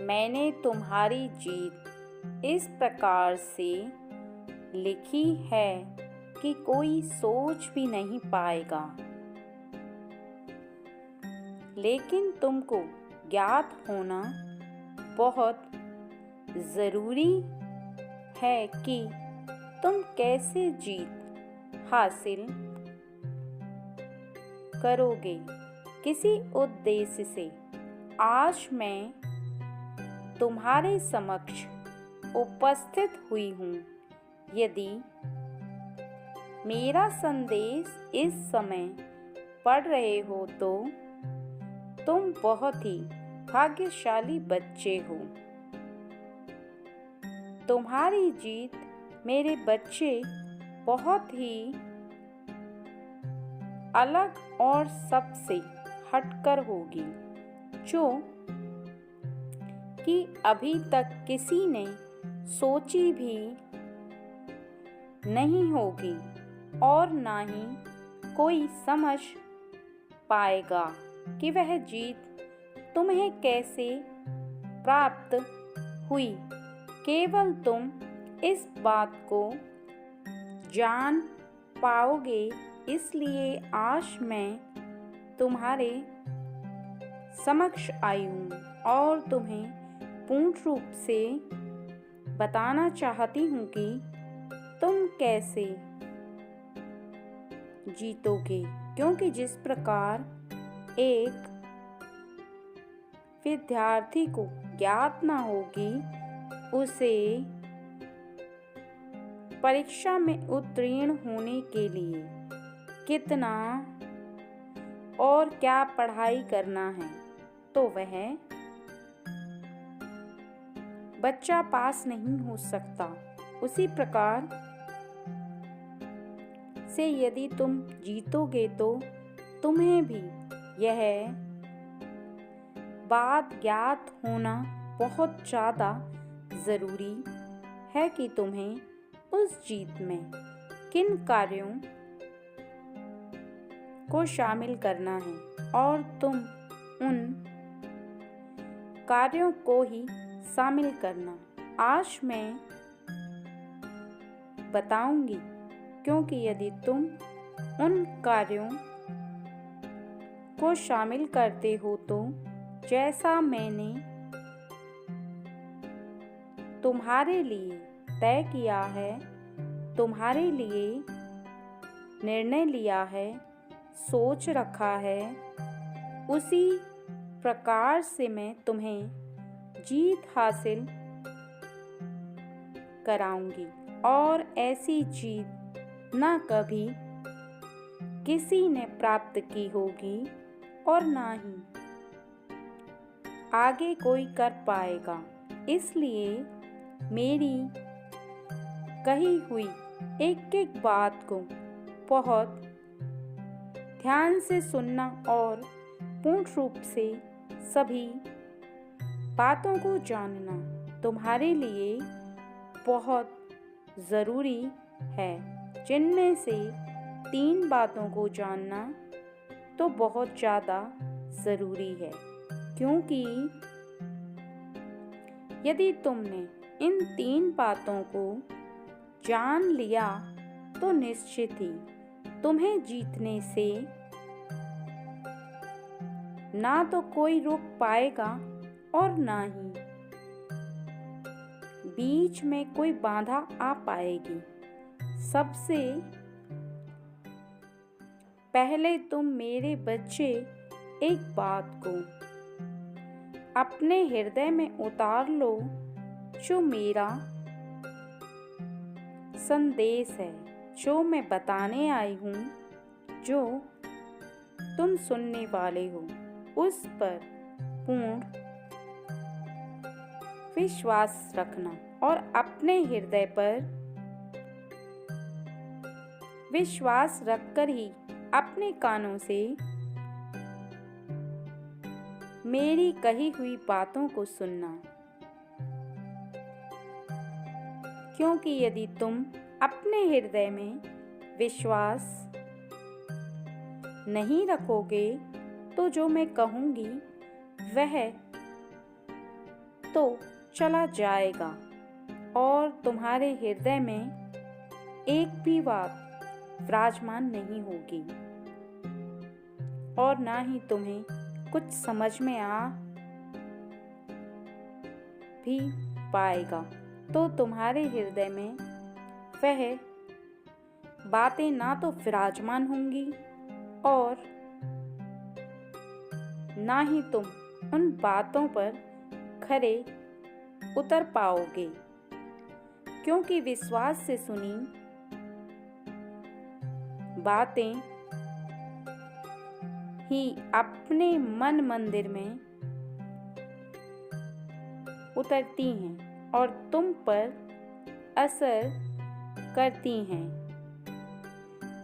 मैंने तुम्हारी जीत इस प्रकार से लिखी है कि कोई सोच भी नहीं पाएगा। लेकिन तुमको ज्ञात होना बहुत ज़रूरी है कि तुम कैसे जीत हासिल करोगे किसी उद्देश्य से। आज मैं तुम्हारे समक्ष उपस्थित हुई हूँ। यदि मेरा संदेश इस समय पढ़ रहे हो तो तुम बहुत ही भाग्यशाली बच्चे हो। तुम्हारी जीत मेरे बच्चे बहुत ही अलग और सबसे हटकर होगी, जो कि अभी तक किसी ने सोची भी नहीं होगी और ना ही कोई समझ पाएगा कि वह जीत तुम्हें कैसे प्राप्त हुई। केवल तुम इस बात को जान पाओगे। इसलिए आज मैं तुम्हारे समक्ष आई हूँ और तुम्हें पूर्ण रूप से बताना चाहती हूँ कि तुम कैसे जीतोगे। क्योंकि जिस प्रकार एक विद्यार्थी को ज्ञात ना होगी उसे परीक्षा में उत्तीर्ण होने के लिए कितना और क्या पढ़ाई करना है, तो वह बच्चा पास नहीं हो सकता। उसी प्रकार से यदि तुम जीतोगे तो तुम्हें भी यह बात ज्ञात होना बहुत ज़्यादा ज़रूरी है कि तुम्हें उस जीत में किन कार्यों को शामिल करना है और तुम उन कार्यों को ही शामिल करना। आज मैं बताऊंगी, क्योंकि यदि तुम उन कार्यों को शामिल करते हो तो जैसा मैंने तुम्हारे लिए तय किया है, तुम्हारे लिए निर्णय लिया है, सोच रखा है, उसी प्रकार से मैं तुम्हें जीत हासिल कराऊंगी। और ऐसी जीत ना कभी किसी ने प्राप्त की होगी और ना ही आगे कोई कर पाएगा। इसलिए मेरी कही हुई एक एक बात को बहुत ध्यान से सुनना और पूर्ण रूप से सभी बातों को जानना तुम्हारे लिए बहुत ज़रूरी है। जिनमें से 3 बातों को जानना तो बहुत ज़्यादा ज़रूरी है, क्योंकि यदि तुमने इन 3 बातों को जान लिया तो निश्चित ही तुम्हें जीतने से ना तो कोई रोक पाएगा और ना ही बीच में कोई बाधा आ पाएगी। सबसे पहले तुम मेरे बच्चे एक बात को अपने हृदय में उतार लो, जो मेरा संदेश है, जो मैं बताने आई हूँ, जो तुम सुनने वाले हो, उस पर पूर्ण विश्वास रखना और अपने हृदय पर विश्वास रखकर ही अपने कानों से मेरी कही हुई बातों को सुनना। क्योंकि यदि तुम अपने हृदय में विश्वास नहीं रखोगे तो जो मैं कहूँगी वह तो चला जाएगा और तुम्हारे हृदय में एक भी बात विराजमान नहीं होगी और ना ही तुम्हें कुछ समझ में आ भी पाएगा। तो तुम्हारे हृदय में वह बातें ना तो विराजमान होंगी और ना ही तुम उन बातों पर खरे उतर पाओगे, क्योंकि विश्वास से सुनी बातें ही अपने मन मंदिर में उतरती हैं और तुम पर असर करती हैं।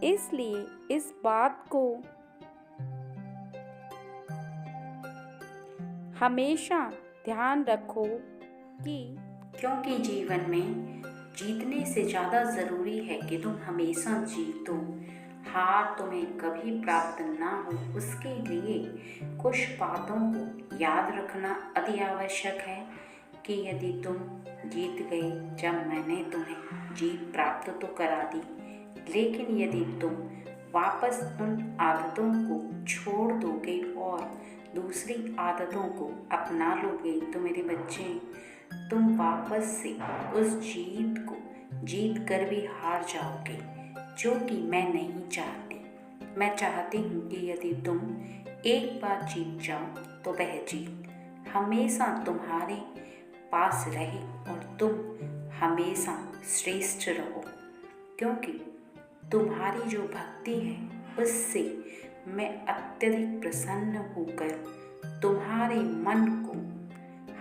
इसलिए इस बात को हमेशा ध्यान रखो कि क्योंकि जीवन में जीतने से ज़्यादा ज़रूरी है कि तुम हमेशा जीतो। हार तुम्हें कभी प्राप्त ना हो, उसके लिए कुछ बातों को याद रखना अति आवश्यक है कि यदि तुम जीत गए, जब मैंने तुम्हें जीत प्राप्त तो करा दी, लेकिन यदि तुम वापस उन आदतों को छोड़ दोगे और दूसरी आदतों को अपना लोगे तो मेरे बच्चे तुम वापस से उस जीत को जीत कर भी हार जाओगे, जो कि मैं नहीं चाहती। मैं चाहती हूँ कि यदि तुम एक बार जीत जाओ तो वह जीत हमेशा तुम्हारे पास रहे और तुम हमेशा श्रेष्ठ रहो, क्योंकि तुम्हारी जो भक्ति है उससे मैं अत्यधिक प्रसन्न होकर तुम्हारे मन को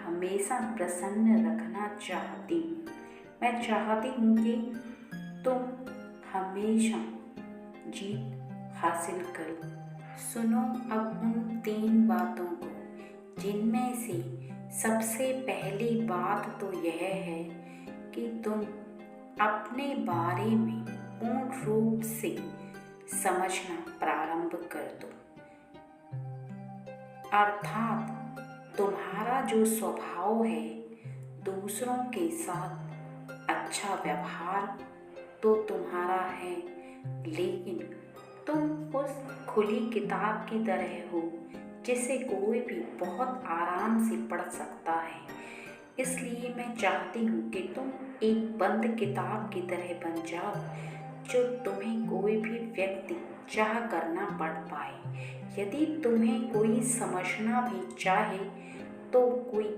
हमेशा प्रसन्न रखना चाहती हूँ। मैं चाहती हूँ कि तुम हमेशा जीत हासिल करो। सुनो अब उन 3 बातों को, जिनमें से सबसे पहली बात तो यह है कि तुम अपने बारे में पूर्ण रूप से समझना प्रारंभ कर दो। अर्थात तुम्हारा जो स्वभाव है दूसरों के साथ अच्छा व्यवहार तो तुम्हारा है, लेकिन तुम उस खुली किताब की तरह हो जिसे कोई भी बहुत आराम से पढ़ सकता है। इसलिए मैं चाहती हूँ कि तुम एक बंद किताब की तरह बन जाओ, जो तुम्हें कोई भी व्यक्ति चाह करना पढ़ पाए। यदि तुम्हें कोई समझना भी चाहे तो कोई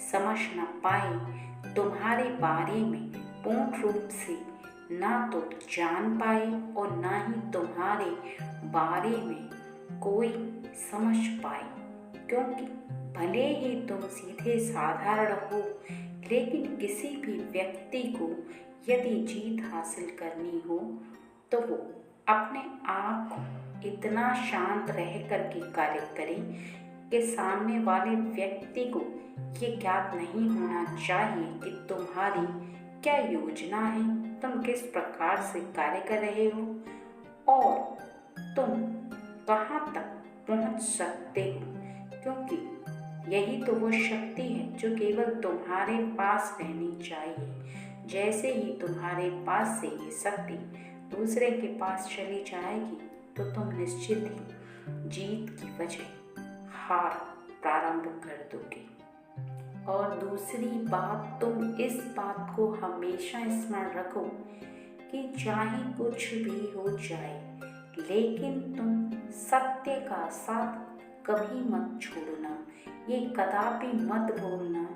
समझ न पाए, तुम्हारे बारे में पूर्ण रूप से ना तो जान पाए और ना ही तुम्हारे बारे में कोई समझ पाए, क्योंकि भले ही तुम सीधे साधारण हो, लेकिन किसी भी व्यक्ति को यदि जीत हासिल करनी हो तो वो अपने आप को इतना शांत रह कर के कार्य करे कि सामने वाले व्यक्ति को ये ज्ञात नहीं होना चाहिए कि तुम्हारी क्या योजना है, तुम किस प्रकार से कार्य कर रहे हो और तुम कहाँ तक पहुँच सकते हो, क्योंकि यही तो वो शक्ति है जो केवल तुम्हारे पास रहनी चाहिए। जैसे ही तुम्हारे पास से ये शक्ति दूसरे के पास चली जाएगी तो तुम निश्चित ही जीत की वजह हार प्रारंभ कर दोगे। और दूसरी बात, तुम इस बात को हमेशा स्मरण रखो कि चाहे कुछ भी हो जाए, लेकिन तुम सत्य का साथ कभी मत छोड़ना। ये कदापि मत भूलना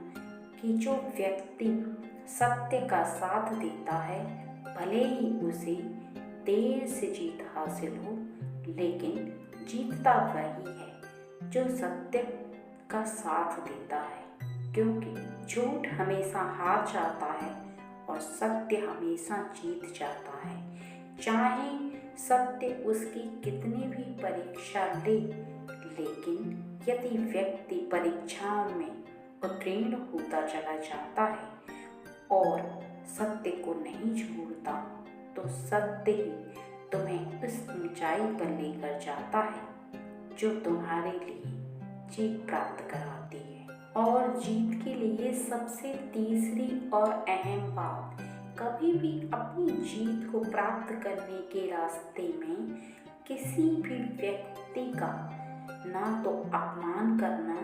कि जो व्यक्ति सत्य का साथ देता है, भले ही उसे देर से जीत हासिल हो, लेकिन जीतता वही है जो सत्य का साथ देता है, क्योंकि झूठ हमेशा हार जाता है और सत्य हमेशा जीत जाता है। चाहे सत्य उसकी कितनी भी परीक्षा ले, लेकिन यदि व्यक्ति परीक्षाओं में उत्तीर्ण होता चला जाता है और सत्य को नहीं छोड़ता, तो सत्य ही तुम्हें उस ऊंचाई पर लेकर जाता है जो तुम्हारे लिए जीत प्राप्त कराती है। और जीत के लिए सबसे तीसरी और अहम बात, कभी भी अपनी जीत को प्राप्त करने के रास्ते में किसी भी व्यक्ति का ना तो अपमान करना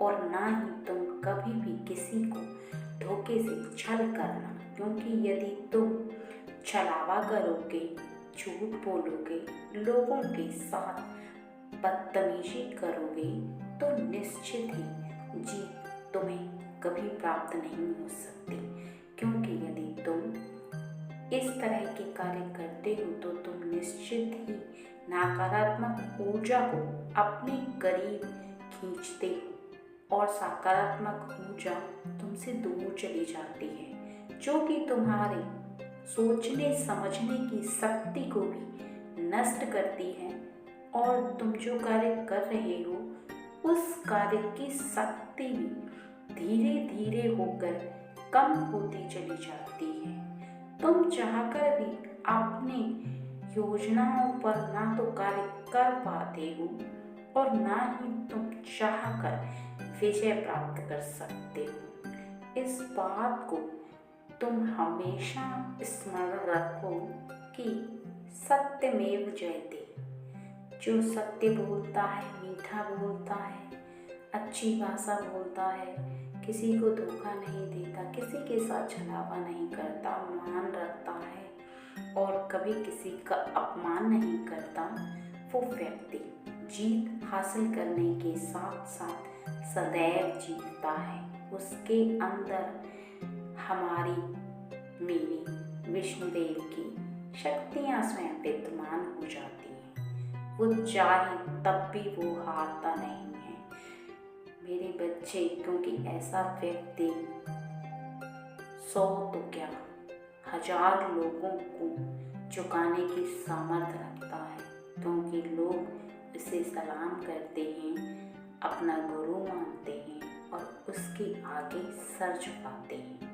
और ना ही तुम कभी भी किसी को धोखे से छल करना, क्योंकि यदि तुम छलावा करोगे, झूठ बोलोगे, लोगों के साथ बदतमीजी करोगे तो निश्चित ही जीत तुम्हें कभी प्राप्त नहीं हो सकती। क्योंकि यदि तुम इस तरह के कार्य करते हो तो तुम निश्चित ही नकारात्मक ऊर्जा को अपने करीब खींचते हो और सकारात्मक ऊर्जा तुमसे दूर चली जाती है, जो कि तुम्हारे सोचने समझने की शक्ति को भी नष्ट करती है और तुम जो कार्य कर रहे हो उस कार्य की शक्ति भी धीरे धीरे होकर कम होती चली जाती है। तुम चाहकर भी अपने योजनाओं पर ना तो कार्य कर पाते हो और ना ही तुम चाहकर विजय प्राप्त कर सकते हो। इस बात को तुम हमेशा स्मरण रखो कि सत्यमेव जयते। जो सत्य बोलता है, मीठा बोलता है, अच्छी भाषा बोलता है, किसी को धोखा नहीं देता, किसी के साथ छलावा नहीं करता, मान रखता है और कभी किसी का अपमान नहीं करता, वो व्यक्ति जीत हासिल करने के साथ साथ सदैव जीतता है। उसके अंदर हमारी, मेरी, विष्णुदेव की शक्तियाँ स्वयं विद्यमान हो जाती हैं। वो चाहे तब भी वो हारता नहीं है मेरे बच्चे, क्योंकि ऐसा व्यक्ति 100 तो क्या 1000 लोगों को झुकाने की सामर्थ्य रखता है, क्योंकि लोग इसे सलाम करते हैं, अपना गुरु मानते हैं और उसके आगे सर झुकाते हैं।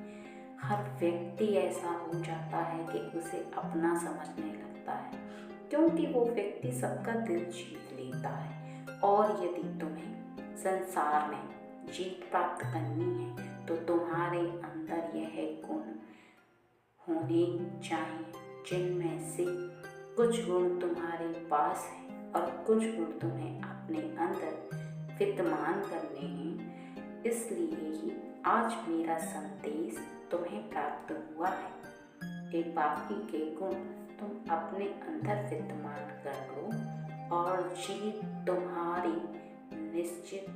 हर व्यक्ति ऐसा हो जाता है कि उसे अपना समझने लगता है, क्योंकि वो व्यक्ति सबका दिल जीत लेता है। और यदि तुम्हें संसार में जीत प्राप्त करनी है तो तुम्हारे अंदर यह गुण होने चाहिए, जिनमें से कुछ गुण तुम्हारे पास हैं और कुछ गुण तुम्हें अपने अंदर विद्यमान करने हैं। इसलिए ही आज मेरा संदेश तुम्हें प्राप्त हुआ है कि बाकी के गुण तुम अपने अंदर विद्यमान कर लो और जीत तुम्हारी निश्चित